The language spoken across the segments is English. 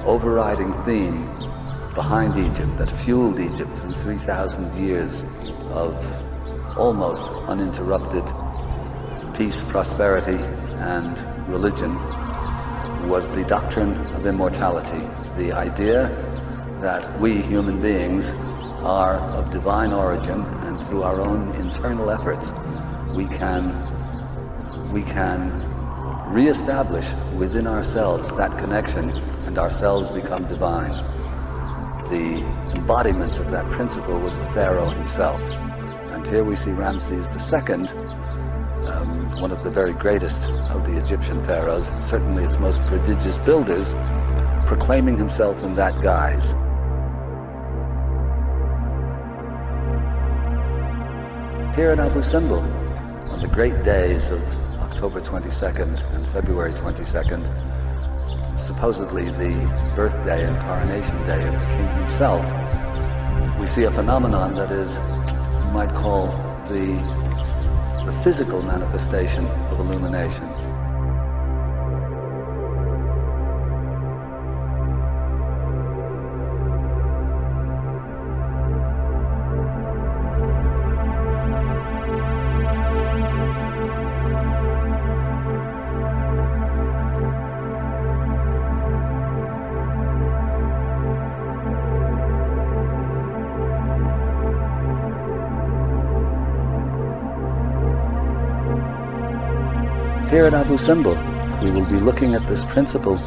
overriding theme behind Egypt that fueled Egypt through 3,000 years of almost uninterrupted peace, prosperity, and religion was the doctrine of immortality, the idea that we human beings are of divine origin, and through our own internal efforts we can re-establish within ourselves that connection, and ourselves become divine. The embodiment of that principle was the Pharaoh himself. And here we see Ramses II, one of the very greatest of the Egyptian pharaohs, certainly its most prodigious builders, proclaiming himself in that guise. Here at Abu Simbel, on the great days of October 22nd and February 22nd, supposedly the birthday and coronation day of the king himself, we see a phenomenon that is, you might call, the physical manifestation of illumination. Here at Abu Simbel, we will be looking at this principle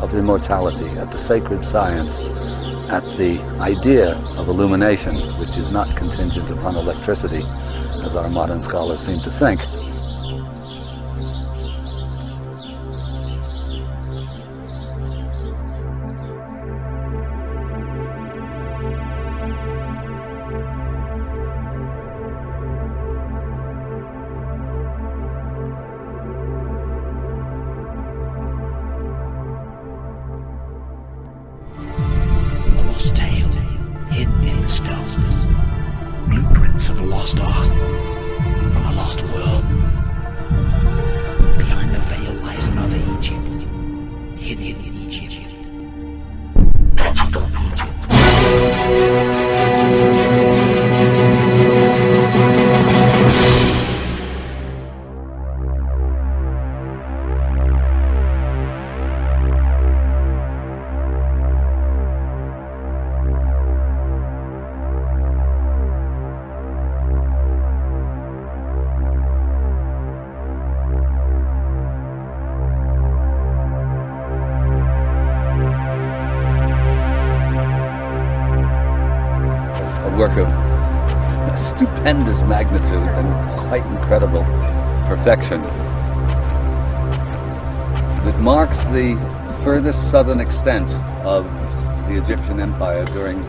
of immortality, at the sacred science, at the idea of illumination, which is not contingent upon electricity, as our modern scholars seem to think. stones, blueprints of a lost art from a lost world. Behind the veil lies another Egypt, hidden Egypt, magical Egypt. Work of stupendous magnitude and quite incredible perfection. It marks the furthest southern extent of the Egyptian Empire during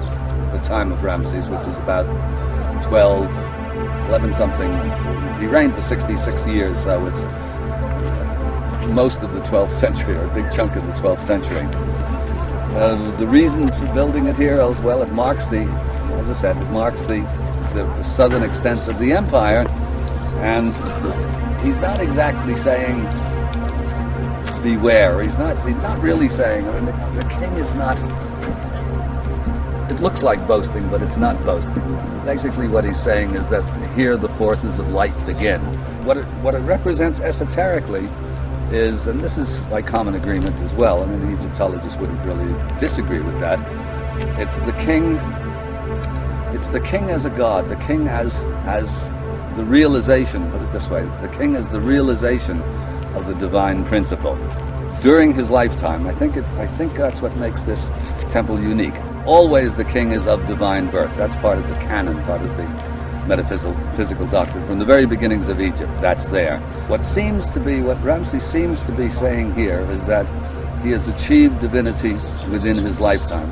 the time of Ramses, which is about 11 something. He reigned for 66 years, so it's most of the 12th century, or a big chunk of the 12th century. The reasons for building it here, well, it marks as I said, it marks the southern extent of the empire, and he's not exactly saying beware. He's not really saying, I mean, the king is not, it looks like boasting, but it's not boasting. Basically what he's saying is that here the forces of light begin. What it represents esoterically is, and this is by common agreement as well, I mean, the Egyptologists wouldn't really disagree with that, it's the king as a god, the king as the realization, put it this way, the king as the realization of the divine principle. During his lifetime, I think that's what makes this temple unique. Always the king is of divine birth. That's part of the canon, part of the metaphysical doctrine. From the very beginnings of Egypt, that's there. What Ramses seems to be saying here is that he has achieved divinity within his lifetime.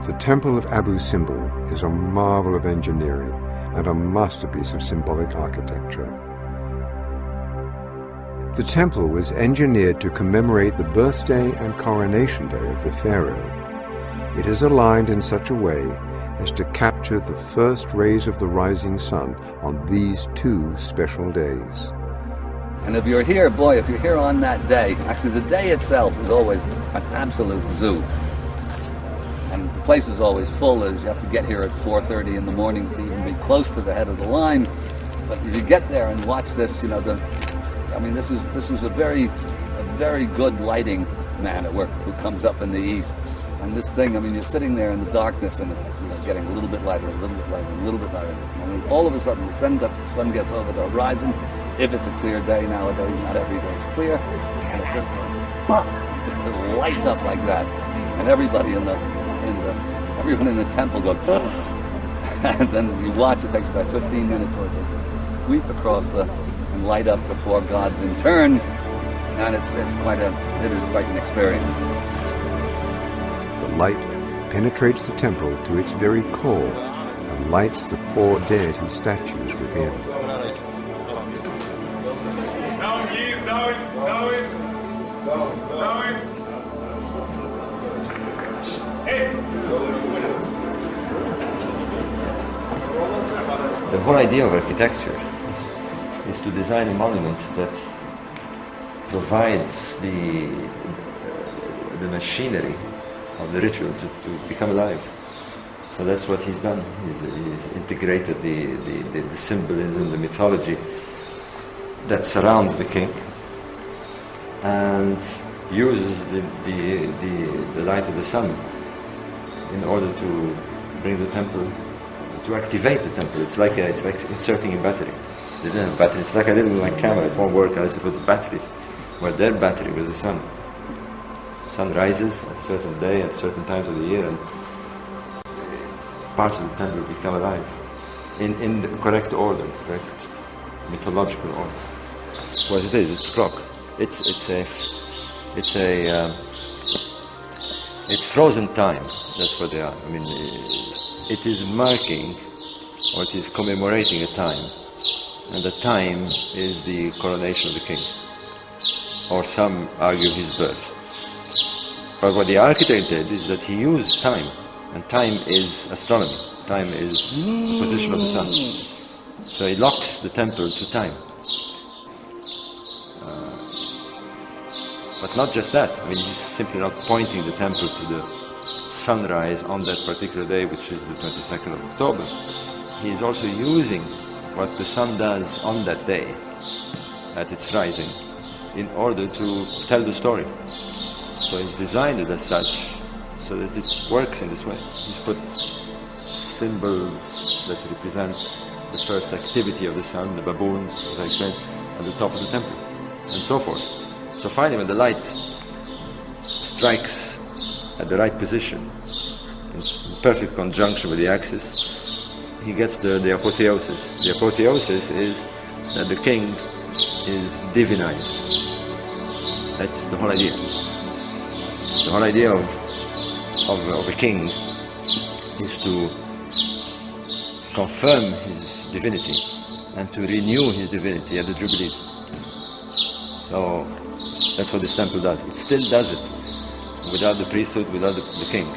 The Temple of Abu Simbel is a marvel of engineering and a masterpiece of symbolic architecture. The temple was engineered to commemorate the birthday and coronation day of the pharaoh. It is aligned in such a way is to capture the first rays of the rising sun on these two special days. And if you're here, boy, if you're here on that day, actually the day itself is always an absolute zoo. And the place is always full, as you have to get here at 4:30 in the morning to even be close to the head of the line. But if you get there and watch this, you know, this was a very good lighting man at work who comes up in the east. And this thing, I mean, you're sitting there in the darkness and it's getting a little bit lighter, a little bit lighter, a little bit lighter. And then all of a sudden the sun gets over the horizon. If it's a clear day nowadays, not every day is clear, and it just it lights up like that, and everybody everyone in the temple goes, and then you watch. It takes about 15 minutes for it to sweep across and light up before gods in turn, and it is quite an experience. The light penetrates the temple to its very core and lights the four deity statues within. The whole idea of architecture is to design a monument that provides the machinery of the ritual to become alive. So that's what he's done. He's integrated the symbolism, the mythology that surrounds the king, and uses the light of the sun in order to bring the temple, to activate the temple. It's like inserting a battery. They didn't have battery. It's like I did with my camera. It won't work unless you put the batteries. Where their battery was the sun. The sun rises at a certain day, at certain times of the year, and parts of the temple become alive in the correct order, correct mythological order. What it is, it's a clock. It's frozen time. That's what they are. I mean, it is marking, or it is commemorating a time, and the time is the coronation of the king, or some argue his birth. But what the architect did is that he used time, and time is astronomy. Time is the position of the sun. So he locks the temple to time. But not just that. I mean, he's simply not pointing the temple to the sunrise on that particular day, which is the 22nd of October. He is also using what the sun does on that day, at its rising, in order to tell the story. So he's designed it as such, so that it works in this way. He's put symbols that represent the first activity of the sun, the baboons, as I explained, at the top of the temple, and so forth. So finally, when the light strikes at the right position, in perfect conjunction with the axis, he gets the apotheosis. The apotheosis is that the king is divinized. That's the whole idea. The whole idea of a king is to confirm his divinity and to renew his divinity at the Jubilees. So that's what this temple does. It still does it without the priesthood, without the king,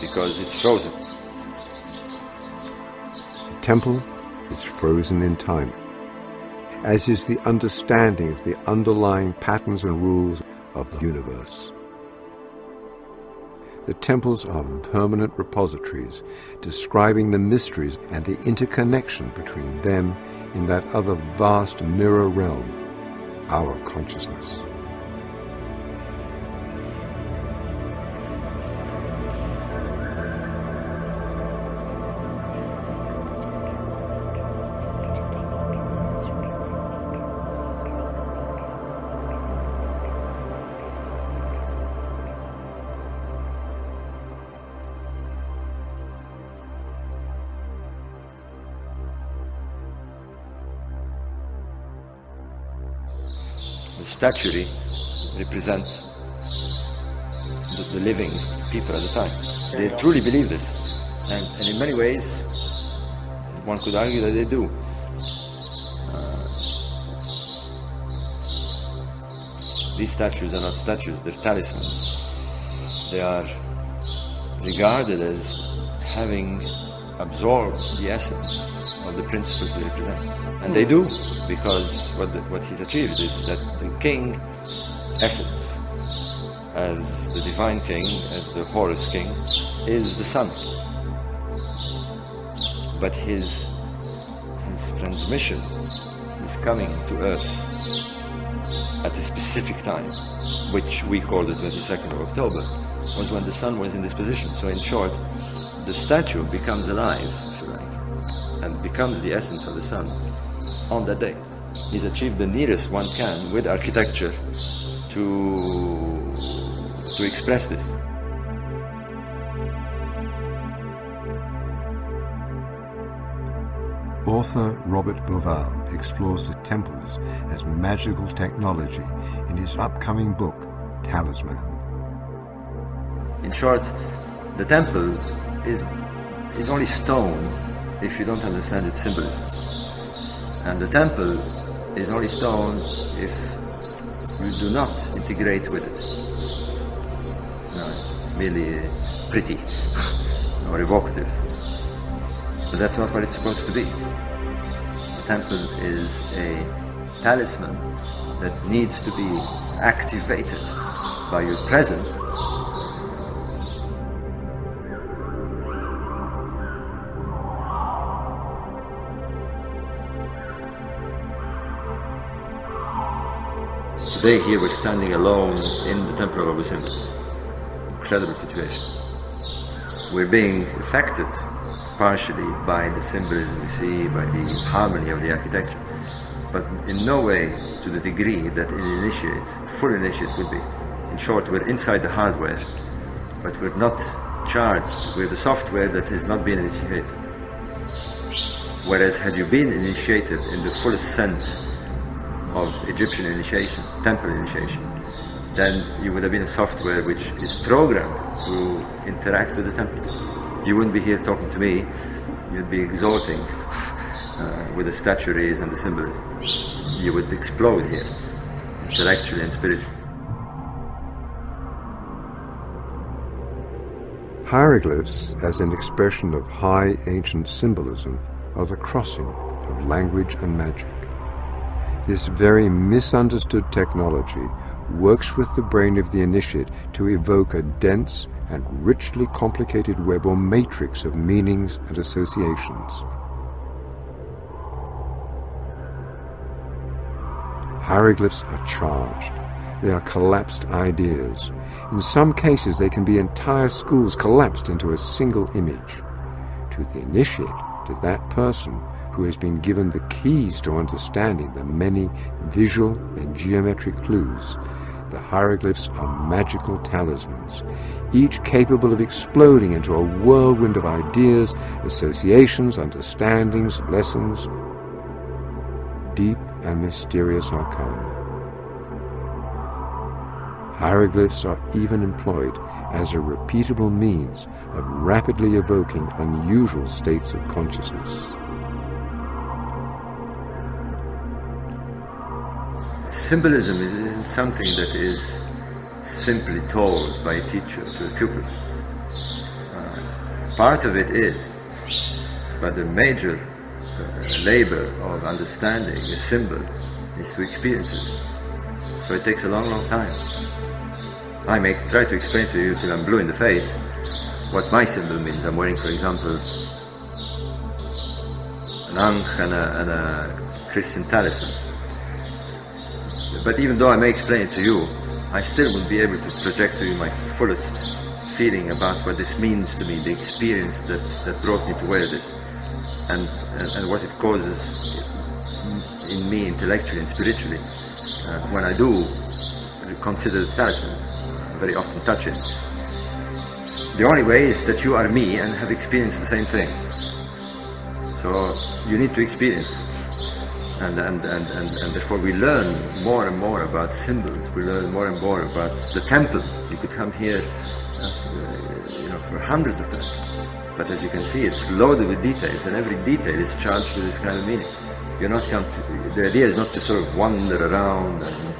because it's frozen. The temple is frozen in time, as is the understanding of the underlying patterns and rules of the universe. The temples are permanent repositories describing the mysteries and the interconnection between them in that other vast mirror realm, our consciousness. The statuary represents the living people at the time. They truly believe this, and in many ways one could argue that they do. These statues are not statues, they're talismans. They are regarded as having absorb the essence of the principles they represent. And they do, because what he's achieved is that the king essence, as the divine king, as the Horus king, is the sun. But his transmission is coming to earth at a specific time, which we call the 22nd of October, was when the sun was in this position. So in short, the statue becomes alive, if you like, and becomes the essence of the sun on that day. He's achieved the nearest one can with architecture to express this. Author Robert Bauval explores the temples as magical technology in his upcoming book, Talisman. In short, the temple is only stone if you don't understand its symbolism. And the temple is only stone if you do not integrate with it. No, it's merely pretty or evocative. But that's not what it's supposed to be. The temple is a talisman that needs to be activated by your presence. Today here we're standing alone in the temple of Abu Simbel. Incredible situation. We're being affected partially by the symbolism we see, by the harmony of the architecture, but in no way to the degree that an initiate, full initiate would be. In short, we're inside the hardware, but we're not charged with the software that has not been initiated. Whereas had you been initiated in the fullest sense of Egyptian initiation, temple initiation, then you would have been a software which is programmed to interact with the temple. You wouldn't be here talking to me, you'd be exhorting with the statuaries and the symbolism. You would explode here, intellectually and spiritually. Hieroglyphs, as an expression of high ancient symbolism, are the crossing of language and magic. This very misunderstood technology works with the brain of the initiate to evoke a dense and richly complicated web or matrix of meanings and associations. Hieroglyphs are charged. They are collapsed ideas. In some cases, they can be entire schools collapsed into a single image. To the initiate, to that person who has been given the keys to understanding the many visual and geometric clues, the hieroglyphs are magical talismans, each capable of exploding into a whirlwind of ideas, associations, understandings, lessons, deep and mysterious arcana. Hieroglyphs are even employed as a repeatable means of rapidly evoking unusual states of consciousness. Symbolism isn't something that is simply told by a teacher to a pupil. Part of it is, but the major labor of understanding a symbol is to experience it. So it takes a long, long time. I may try to explain to you till I'm blue in the face what my symbol means. I'm wearing, for example, an ankh and a Christian talisman. But even though I may explain it to you, I still wouldn't be able to project to you my fullest feeling about what this means to me, the experience that brought me to wear this, and what it causes in me intellectually and spiritually when I do consider the talisman. I very often touch it. The only way is that you are me and have experienced the same thing. So you need to experience. And therefore we learn more and more about symbols. We learn more and more about the temple. You could come here, for hundreds of times. But as you can see, it's loaded with details, and every detail is charged with this kind of meaning. You're not come to. The idea is not to sort of wander around and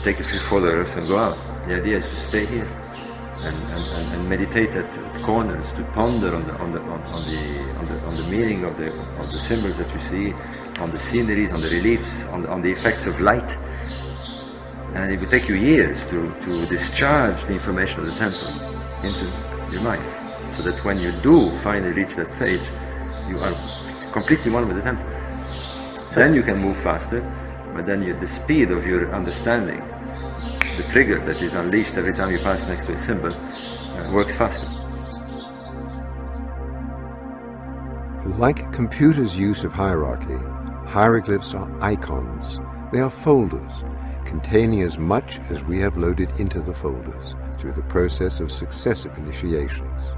take a few photographs and go out. The idea is to stay here and meditate at corners, to ponder on the meaning of the symbols that you see, on the sceneries, on the reliefs, on the effects of light. And it will take you years to discharge the information of the temple into your mind, so that when you do finally reach that stage, you are completely one with the temple. Then you can move faster, but then the speed of your understanding, the trigger that is unleashed every time you pass next to a symbol, works faster. Like computers' use of hierarchy, hieroglyphs are icons. They are folders, containing as much as we have loaded into the folders through the process of successive initiations.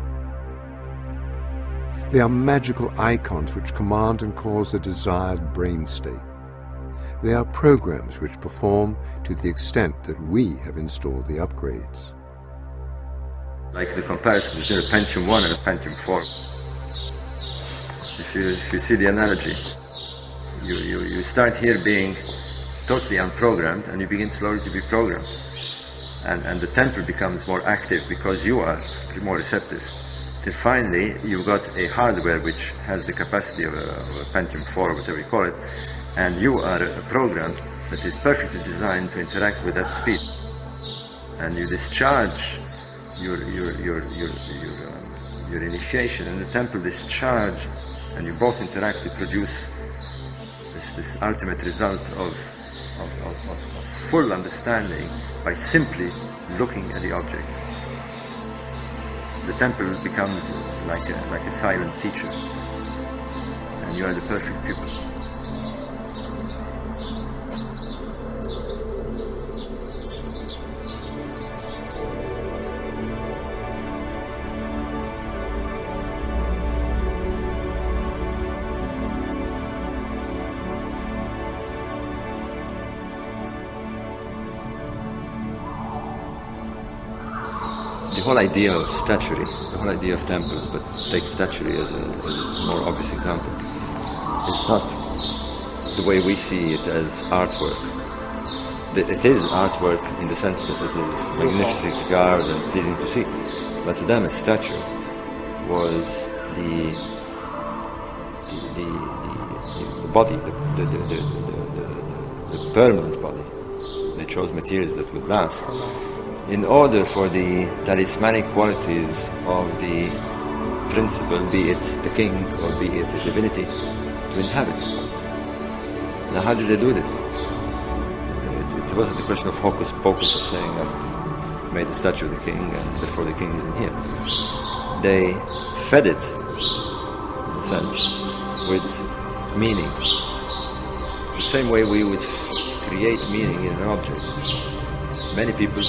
They are magical icons which command and cause the desired brain state. They are programs which perform to the extent that we have installed the upgrades. Like the comparison between a Pentium 1 and a Pentium 4. If you see the analogy, you start here being totally unprogrammed, and you begin slowly to be programmed. And the temple becomes more active because you are more receptive. Till finally you've got a hardware which has the capacity of a Pentium 4 or whatever you call it, and you are a program that is perfectly designed to interact with that speed. And you discharge your initiation, and the temple discharged, and you both interact to produce this ultimate result of full understanding by simply looking at the objects. The temple becomes like a silent teacher, and you are the perfect pupil. The whole idea of statuary, the whole idea of temples, but take statuary as a more obvious example, it's not the way we see it as artwork. It is artwork in the sense that it is magnificently carved and pleasing to see, but to them a statue was the body, the permanent body. They chose materials that would last, in order for the talismanic qualities of the principle, be it the king or be it the divinity, to inhabit. Now, how did they do this? It wasn't a question of hocus pocus, of saying, I've made a statue of the king and therefore the king is in here. They fed it, in a sense, with meaning. The same way we would create meaning in an object. Many people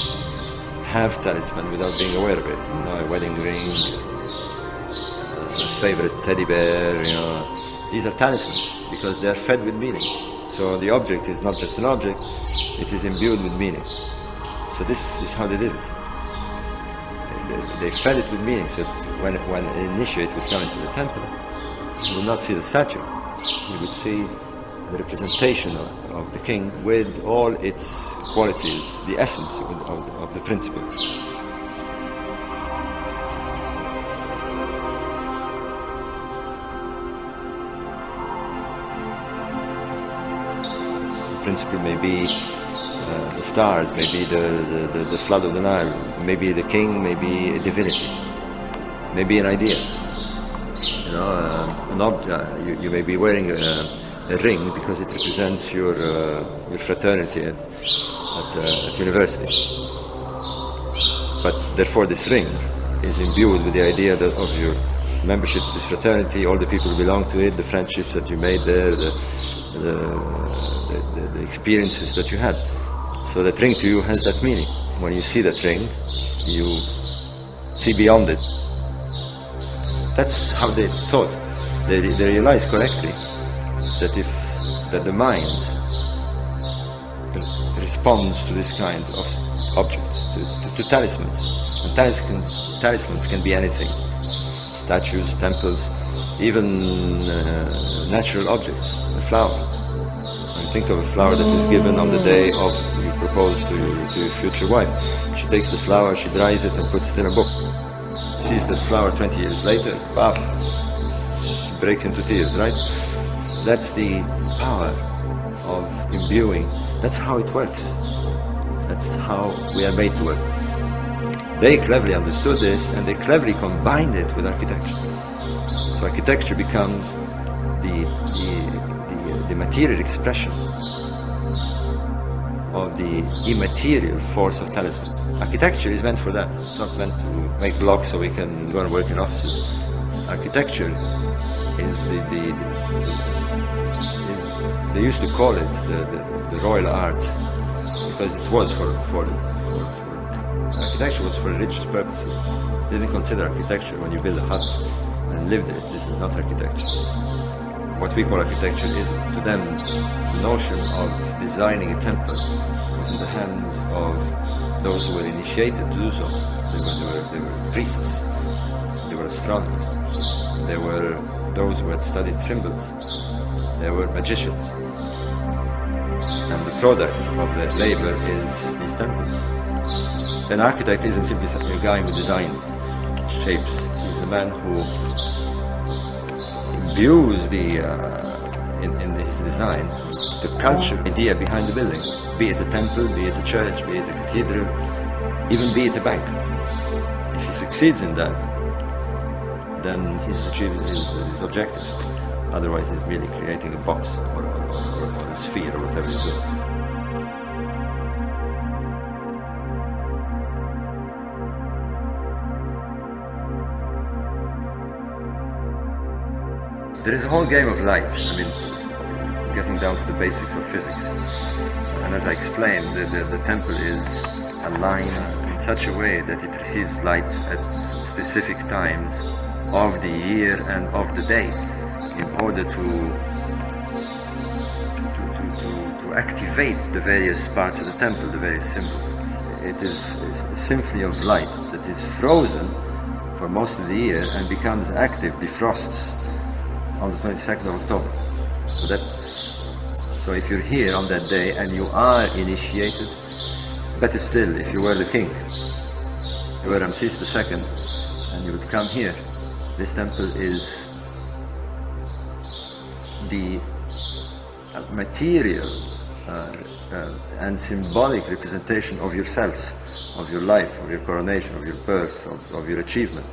have talisman without being aware of it. You know, a wedding ring, a favorite teddy bear, you know. These are talismans because they are fed with meaning. So the object is not just an object, it is imbued with meaning. So this is how they did it. They fed it with meaning, so that when an initiate would come into the temple, you would not see the statue, you would see the representation of the king with all its qualities, the essence of the principle. The principle may be the stars, may be the flood of the Nile, maybe the king, maybe a divinity, maybe an idea. You know, an object. You may be wearing a ring because it represents your fraternity at university. But therefore this ring is imbued with the idea of your membership to this fraternity, all the people who belong to it, the friendships that you made there, the experiences that you had. So that ring to you has that meaning. When you see that ring, you see beyond it. That's how they thought. They realized correctly that the mind responds to this kind of objects, to talismans. And talismans can be anything. Statues, temples, even natural objects, a flower. And think of a flower that is given on the day of you propose to your future wife. She She takes the flower, she dries it and puts it in a book. Sees that flower 20 years later, bam, she breaks into tears, right? That's the power of imbuing. That's how it works. That's how we are made to work. They cleverly understood this, and they cleverly combined it with architecture. So architecture becomes the material expression of the immaterial force of talisman. Architecture is meant for that. It's not meant to make blocks so we can go and work in offices. Architecture is they used to call it the royal art, because it was for architecture was for religious purposes. They didn't consider architecture when you build a hut and live there. This is not architecture. What we call architecture isn't. To them, the notion of designing a temple was in the hands of those who were initiated to do so. They were priests, they were astronomers, they were those who had studied symbols, they were magicians. And the product of their labor is these temples. An architect isn't simply a guy who designs shapes. He's a man who imbues in his design the culture idea behind the building, be it a temple, be it a church, be it a cathedral, even be it a bank. If he succeeds in that, then he's achieved his objective. Otherwise, he's merely creating a box or a sphere or whatever he's doing. There is a whole game of light. I mean, getting down to the basics of physics. And as I explained, the temple is aligned in such a way that it receives light at specific times of the year and of the day, in order to activate the various parts of the temple, the various symbols. It is a symphony of light that is frozen for most of the year and becomes active, defrosts on the 22nd of October. So if you're here on that day and you are initiated, better still, if you were the king, you were Ramses II, and you would come here, this temple is the material and symbolic representation of yourself, of your life, of your coronation, of your birth, of your achievement.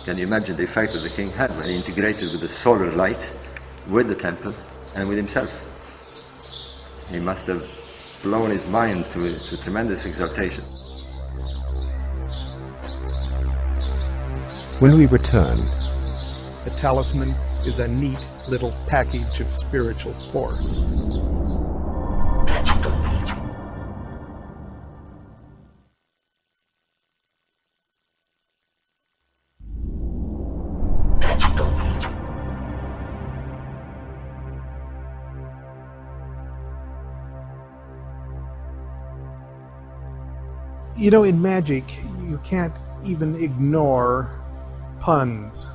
Can you imagine the effect that the king had when he integrated with the solar light, with the temple, and with himself? He must have blown his mind to tremendous exaltation. When we return, The talisman is a neat little package of spiritual force. You know, in magic, you can't even ignore puns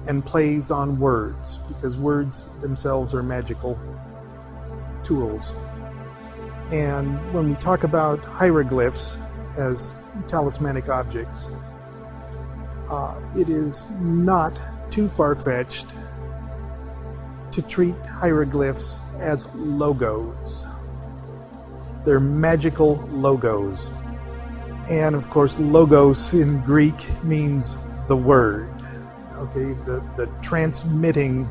and plays on words, because words themselves are magical tools. And when we talk about hieroglyphs as talismanic objects, it is not too far-fetched to treat hieroglyphs as logos. They're magical logos. And of course, logos in Greek means the word. Okay, the transmitting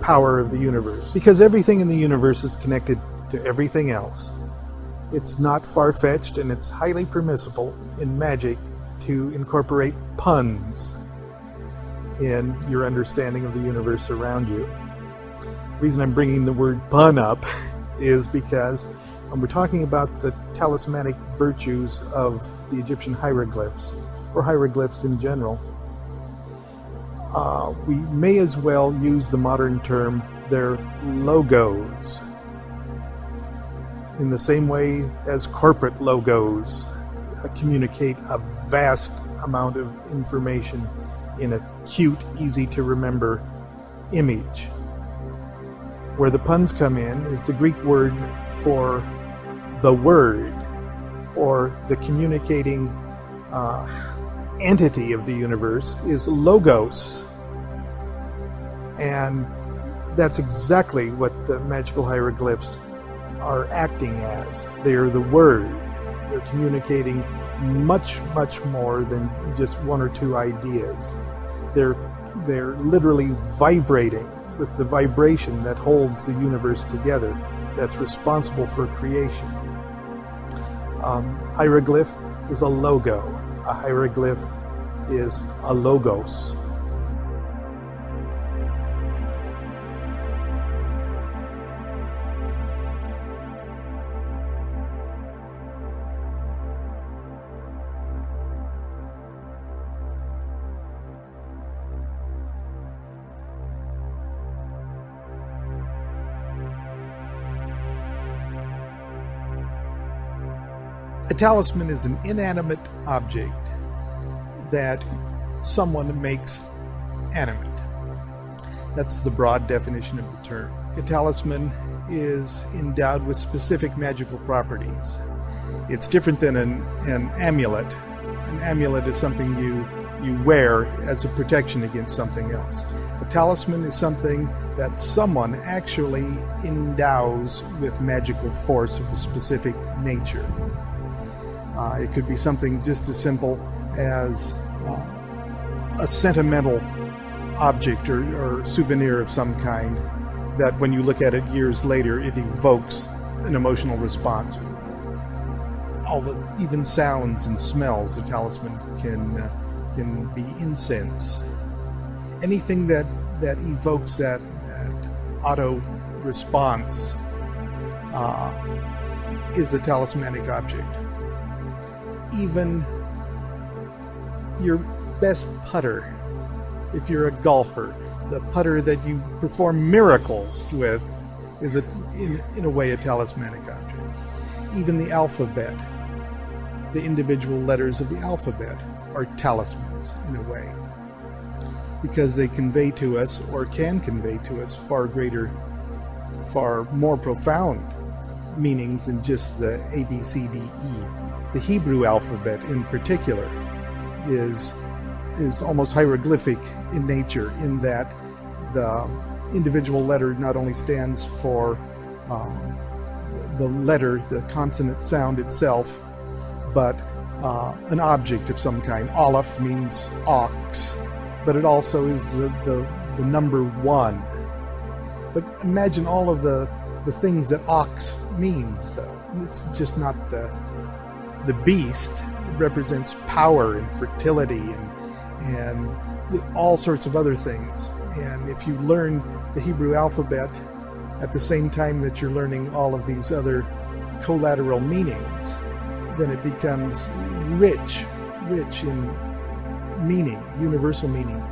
power of the universe. Because everything in the universe is connected to everything else. It's not far-fetched, and it's highly permissible in magic to incorporate puns in your understanding of the universe around you. The reason I'm bringing the word pun up is because when we're talking about the talismanic virtues of the Egyptian hieroglyphs, or hieroglyphs in general, we may as well use the modern term, they're logos. In the same way as corporate logos communicate a vast amount of information in a cute, easy to remember image. Where the puns come in is the Greek word for the word. or the communicating entity of the universe, is logos. And that's exactly what the magical hieroglyphs are acting as. They're the word. They're communicating much, much more than just one or two ideas. They're literally vibrating with the vibration that holds the universe together, that's responsible for creation. Hieroglyph is a logo. A hieroglyph is a logos. A talisman is an inanimate object that someone makes animate. That's the broad definition of the term. A talisman is endowed with specific magical properties. It's different than an amulet. An amulet is something you wear as a protection against something else. A talisman is something that someone actually endows with magical force of a specific nature. It could be something just as simple as a sentimental object or souvenir of some kind that when you look at it years later, it evokes an emotional response. All the even sounds and smells, a talisman can be incense. Anything that evokes that auto response is a talismanic object. Even your best putter, if you're a golfer, the putter that you perform miracles with is in a way a talismanic object. Even the alphabet, the individual letters of the alphabet are talismans in a way, because they convey to us, or can convey to us, far more profound meanings than just the A, B, C, D, E. The Hebrew alphabet in particular is almost hieroglyphic in nature, in that the individual letter not only stands for the letter, the consonant sound itself, but an object of some kind. Aleph means ox, but it also is the number one. But imagine all of the things that ox means, though. It's just not the beast. It represents power and fertility and all sorts of other things. And if you learn the Hebrew alphabet at the same time that you're learning all of these other collateral meanings, then it becomes rich in meaning, universal meanings.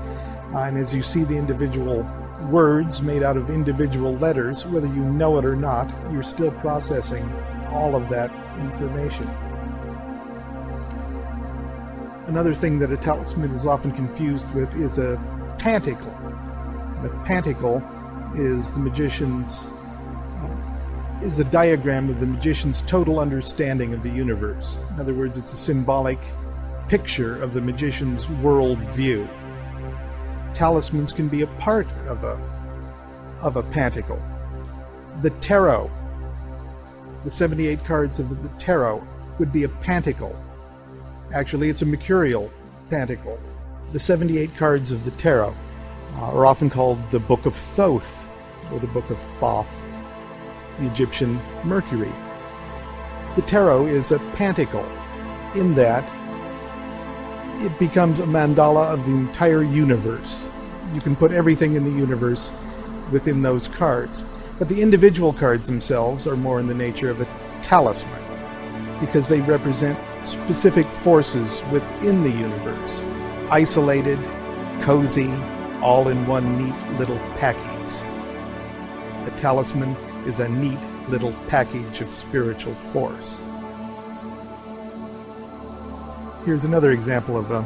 And as you see the individual words made out of individual letters, whether you know it or not, you're still processing all of that information. Another thing that a talisman is often confused with is a panticle. The panticle is the magician's is a diagram of the magician's total understanding of the universe. In other words, it's a symbolic picture of the magician's world view. Talismans can be a part of a panticle. The tarot, the 78 cards of the tarot, would be a panticle. Actually, it's a mercurial panticle. The 78 cards of the tarot are often called the Book of Thoth, or the Book of Thoth, the Egyptian Mercury. The tarot is a panticle in that it becomes a mandala of the entire universe. You can put everything in the universe within those cards. But the individual cards themselves are more in the nature of a talisman, because they represent specific forces within the universe, isolated, cozy, all in one neat little package. A talisman is a neat little package of spiritual force. Here's another example of a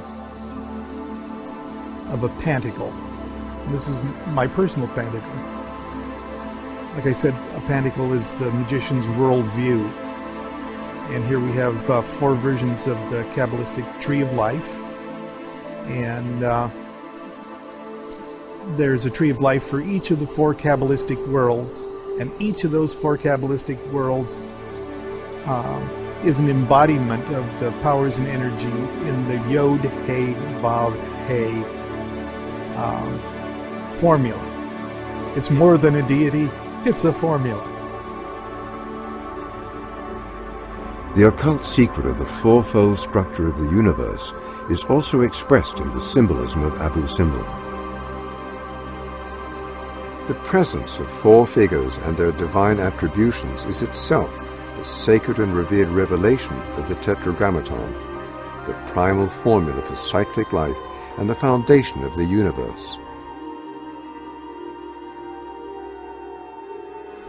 panticle. This is my personal panticle. Like I said, a panticle is the magician's worldview. And here we have 4 versions of the Kabbalistic tree of life. And there's a tree of life for each of the 4 Kabbalistic worlds. And each of those 4 Kabbalistic worlds is an embodiment of the powers and energy in the Yod, He, Vav, He formula. It's more than a deity, it's a formula. The occult secret of the fourfold structure of the universe is also expressed in the symbolism of Abu Simbel. The presence of 4 figures and their divine attributions is itself the sacred and revered revelation of the Tetragrammaton, the primal formula for cyclic life and the foundation of the universe.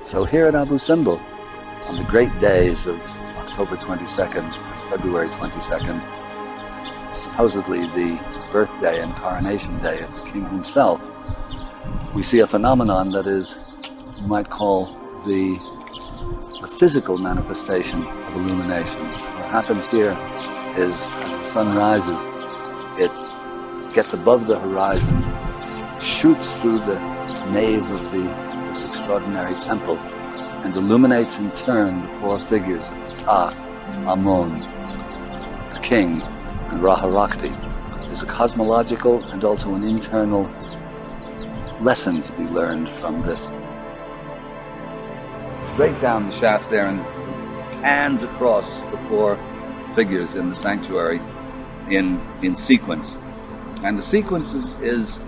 So here at Abu Simbel, on the great days of October 22nd and February 22nd, supposedly the birthday and coronation day of the king himself, we see a phenomenon that is, you might call, the physical manifestation of illumination. What happens here is, as the sun rises, it gets above the horizon, shoots through the nave of this extraordinary temple, and illuminates in turn the 4 figures of Ptah, Amun, the king, and Ra-Harakti. There's a cosmological and also an internal lesson to be learned from this. Straight down the shaft there and pans across the 4 figures in the sanctuary in sequence. And the sequence is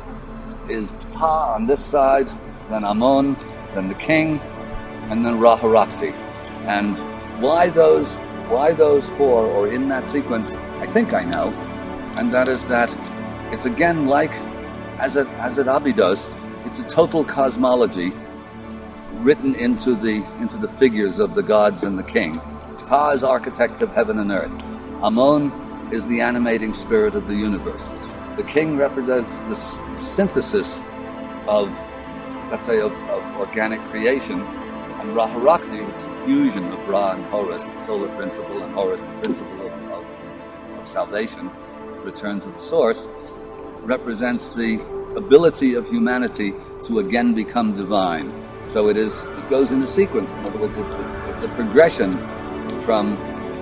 Ptah on this side, then Amun, then the king, and then Ra-Harakti. And why those 4, or in that sequence, I think I know, and that is that it's again like, as at Abydos, it's a total cosmology written into the figures of the gods and the king. Ptah is architect of heaven and earth. Amun is the animating spirit of the universe. The king represents the synthesis of, let's say, of organic creation, and Ra-Harakti, it's the fusion of Ra and Horus, the solar principle, and Horus, the principle of salvation, return to the source, represents the ability of humanity to again become divine. So it goes in a sequence. In other words, it's a progression from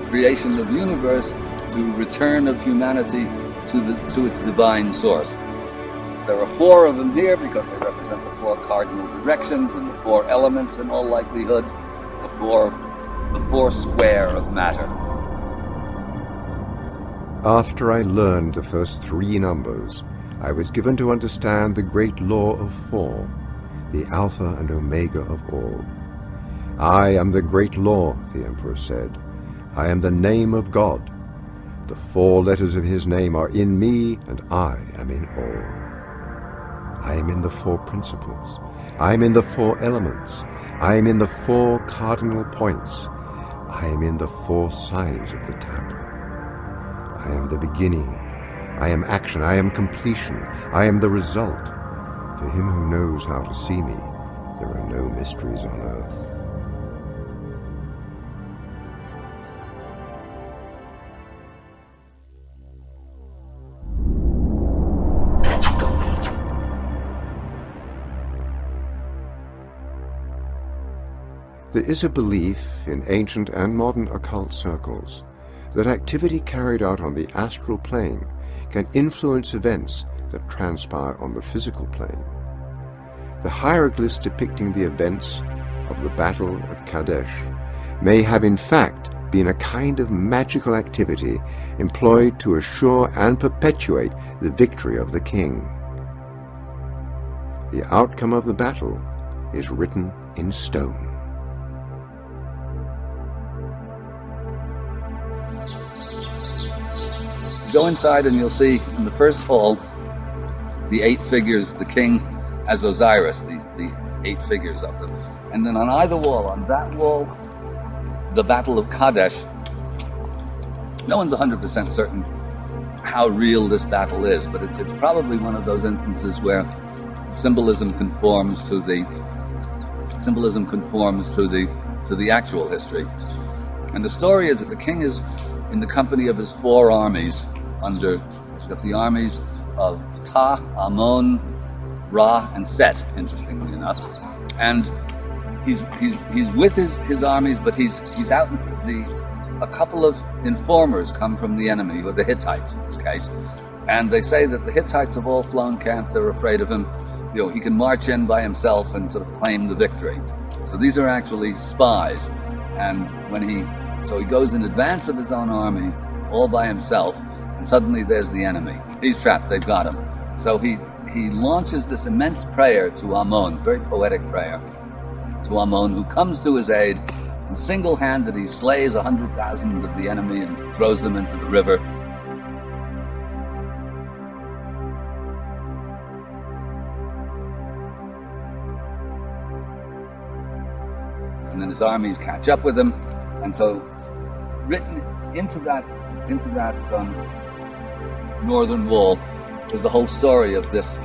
creation of the universe to return of humanity to its divine source. There are 4 of them here because they represent the 4 cardinal directions and the 4 elements, in all likelihood, the 4 square of matter. After I learned the first 3 numbers, I was given to understand the great law of 4, the Alpha and Omega of all. I am the great law, the Emperor said. I am the name of God. The 4 letters of his name are in me, and I am in all. I am in the 4 principles. I am in the 4 elements. I am in the 4 cardinal points. I am in the 4 signs of the Tarot. I am the beginning. I am action. I am completion. I am the result. For him who knows how to see me, there are no mysteries on earth. There is a belief in ancient and modern occult circles that activity carried out on the astral plane can influence events that transpire on the physical plane. The hieroglyphs depicting the events of the Battle of Kadesh may have in fact been a kind of magical activity employed to assure and perpetuate the victory of the king. The outcome of the battle is written in stone. Go inside and you'll see in the first hall the 8 figures, the king as Osiris, the 8 figures of them. And then on either wall, on that wall, the Battle of Kadesh. No one's 100% certain how real this battle is, but it's probably one of those instances where symbolism conforms to the actual history. And the story is that the king is in the company of his 4 armies he's got the armies of Ptah, Ammon, Ra, and Set, interestingly enough. And he's with his armies, but he's out a couple of informers come from the enemy, or the Hittites in this case. And they say that the Hittites have all flown camp, they're afraid of him. He can march in by himself and sort of claim the victory. So these are actually spies. And so he goes in advance of his own army, all by himself, and suddenly there's the enemy. He's trapped, they've got him. So he launches this immense prayer to Ammon, very poetic prayer, to Ammon, who comes to his aid, and single-handed he slays 100,000 of the enemy and throws them into the river. And then his armies catch up with him, and so written into that northern wall is the whole story of this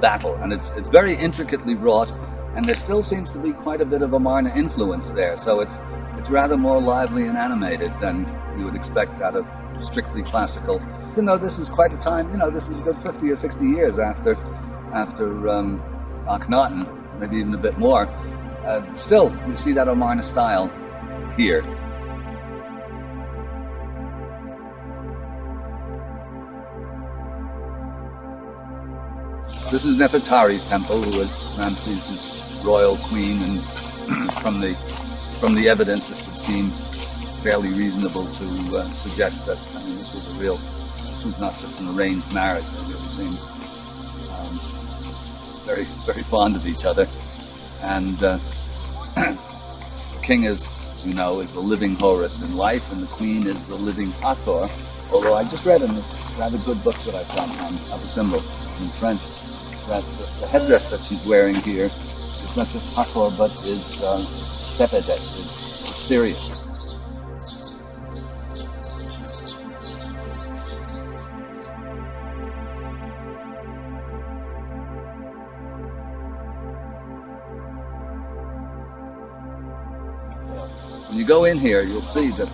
battle, and it's very intricately wrought, and there still seems to be quite a bit of Amarna influence there. So it's rather more lively and animated than you would expect out of strictly classical. Even though this is quite a time, this is a good 50 or 60 years after Akhenaten, maybe even a bit more. Still, you see that Amarna style here. This is Nefertari's temple, who was Ramses' royal queen, and from the evidence, it would seem fairly reasonable to suggest that this was not just an arranged marriage. They really seemed very, very fond of each other. And the king is, as you know, is the living Horus in life, and the queen is the living Hathor. Although I just read in this rather good book that I found of a symbol in French, that the headdress that she's wearing here is not just Hathor, but is Sepede, is Sirius. When you go in here, you'll see that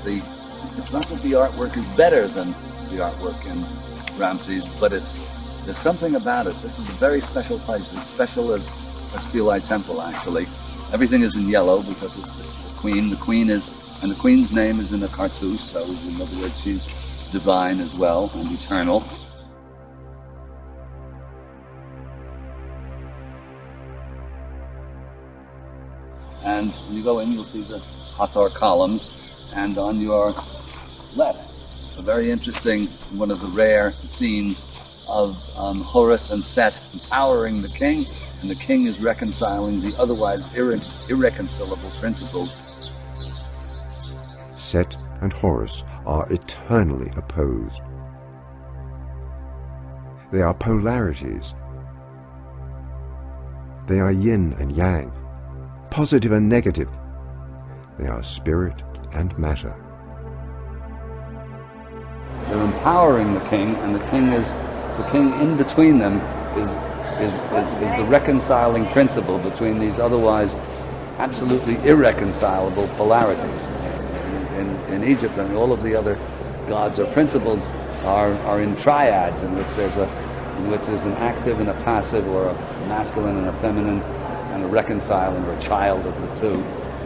it's not that the artwork is better than the artwork in Ramses, but there's something about it. This is a very special place, as special as Philae Temple, actually. Everything is in yellow because it's the queen. The queen's name is in a cartouche, so in other words, she's divine as well and eternal. And when you go in, you'll see the Hathor columns, and on your left, a very interesting, one of the rare scenes of Horus and Set empowering the king, and the king is reconciling the otherwise irreconcilable principles. Set and Horus are eternally opposed. They are polarities. They are yin and yang, positive and negative. They are spirit and matter. They're empowering the king, and the king in between them is the reconciling principle between these otherwise absolutely irreconcilable polarities. In Egypt, and all of the other gods or principles are in triads, in which there's an active and a passive, or a masculine and a feminine, and a reconciling or a child of the two.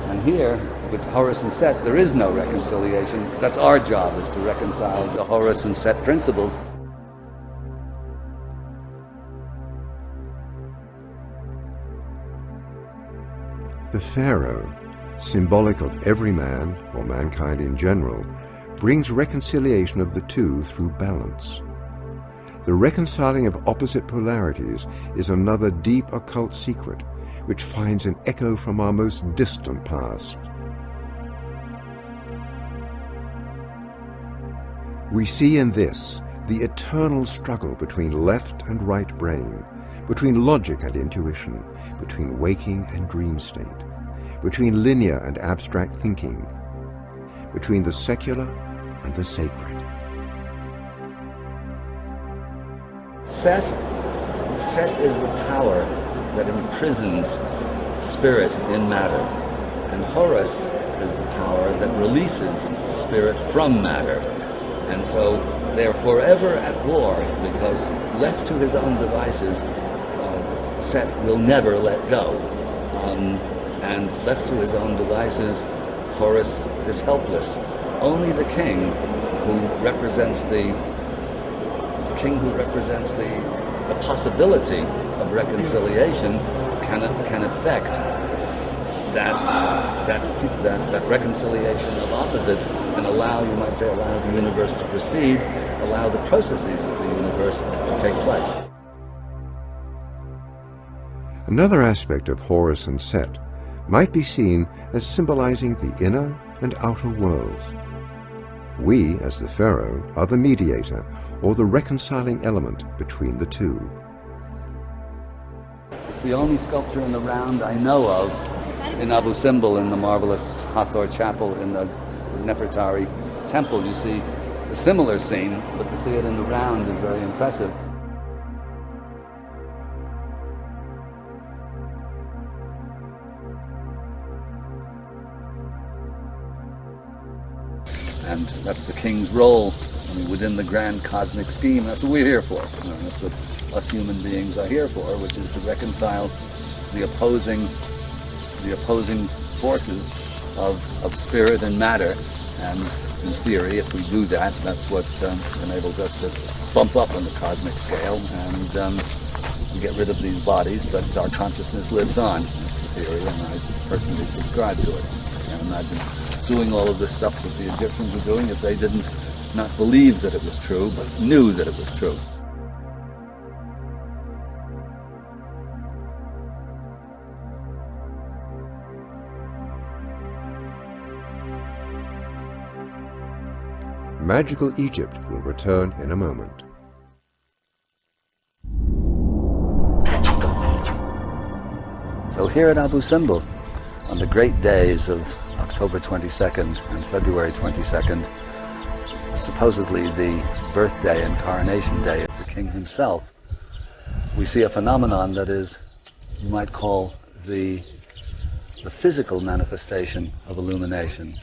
And here, with Horus and Set, there is no reconciliation. That's our job, is to reconcile the Horus and Set principles. The pharaoh, symbolic of every man, or mankind in general, brings reconciliation of the two through balance. The reconciling of opposite polarities is another deep occult secret, which finds an echo from our most distant past. We see in this the eternal struggle between left and right brain, between logic and intuition, between waking and dream state, between linear and abstract thinking, between the secular and the sacred. Set is the power that imprisons spirit in matter, And Horus is the power that releases spirit from matter. And so they're forever at war, because left to his own devices, Set will never let go. And left to his own devices, Horus is helpless. Only the king who represents the possibility of reconciliation can effect that reconciliation of opposites, and allow the universe to proceed, allow the processes of the universe to take place. Another aspect of Horus and Set might be seen as symbolizing the inner and outer worlds. We, as the pharaoh, are the mediator, or the reconciling element between the two. It's the only sculpture in the round I know of in Abu Simbel, in the marvelous Hathor Chapel in the Nefertari temple. You see a similar scene, but to see it in the round is very impressive. And that's the king's role. I mean, within the grand cosmic scheme, that's what we're here for. You know, that's what us human beings are here for, which is to reconcile the opposing forces of spirit and matter. And in theory, if we do that, that's what enables us to bump up on the cosmic scale and we get rid of these bodies, but our consciousness lives on. That's the theory, and I personally subscribe to it. I can't imagine doing all of this stuff that the Egyptians were doing if they didn't not believe that it was true, but knew that it was true. Magical Egypt will return in a moment. So here at Abu Simbel, on the great days of October 22nd and February 22nd, supposedly the birthday and coronation day of the king himself, we see a phenomenon that is, you might call, the physical manifestation of illumination.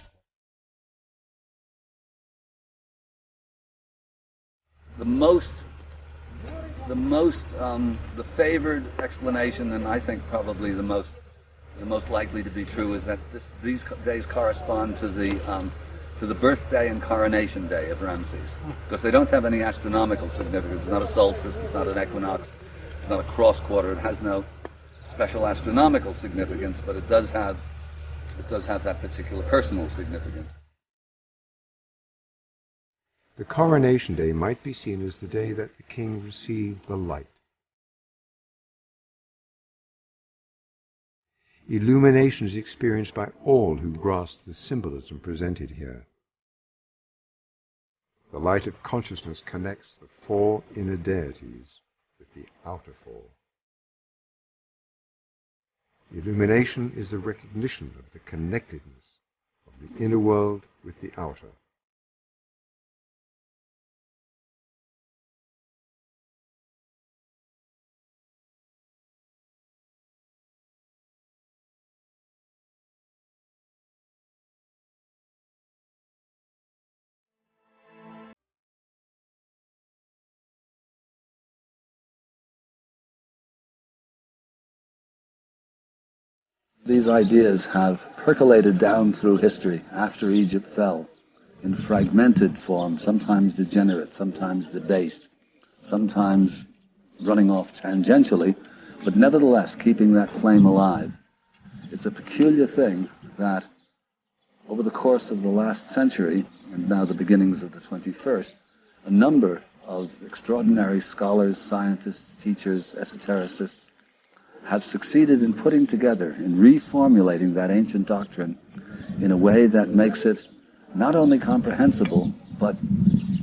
The favored explanation, and I think probably the most likely to be true, is that these days correspond to the birthday and coronation day of Ramses, because they don't have any astronomical significance. It's not a solstice, it's not an equinox, it's not a cross quarter. It has no special astronomical significance, but it does have that particular personal significance. The coronation day might be seen as the day that the king received the light. Illumination is experienced by all who grasp the symbolism presented here. The light of consciousness connects the four inner deities with the outer four. Illumination is the recognition of the connectedness of the inner world with the outer. These ideas have percolated down through history after Egypt fell, in fragmented form, sometimes degenerate, sometimes debased, sometimes running off tangentially, but nevertheless keeping that flame alive. It's a peculiar thing that over the course of the last century, and now the beginnings of the 21st, a number of extraordinary scholars, scientists, teachers, esotericists, have succeeded in putting together, in reformulating that ancient doctrine in a way that makes it not only comprehensible, but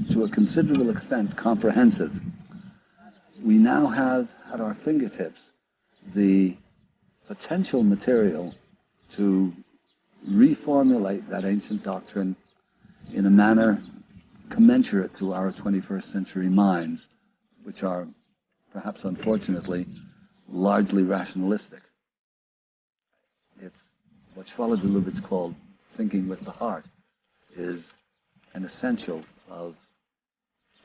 to a considerable extent comprehensive. We now have at our fingertips the potential material to reformulate that ancient doctrine in a manner commensurate to our 21st century minds, which are, perhaps unfortunately, largely rationalistic. what Schwala de Lubitz called thinking with the heart is an essential of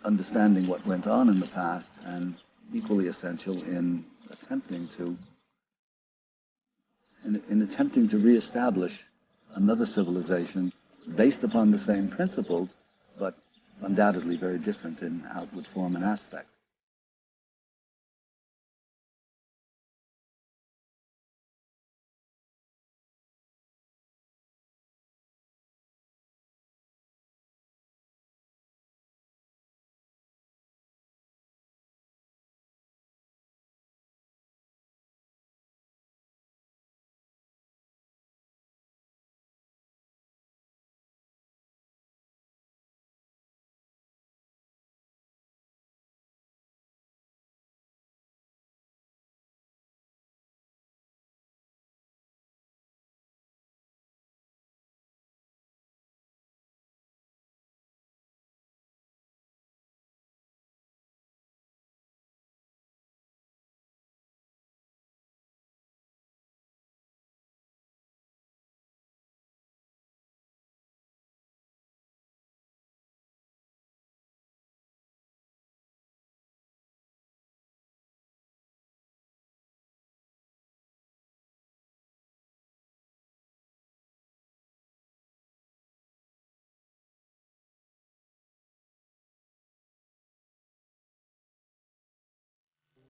understanding what went on in the past, and equally essential in attempting to reestablish another civilization based upon the same principles, but undoubtedly very different in outward form and aspect.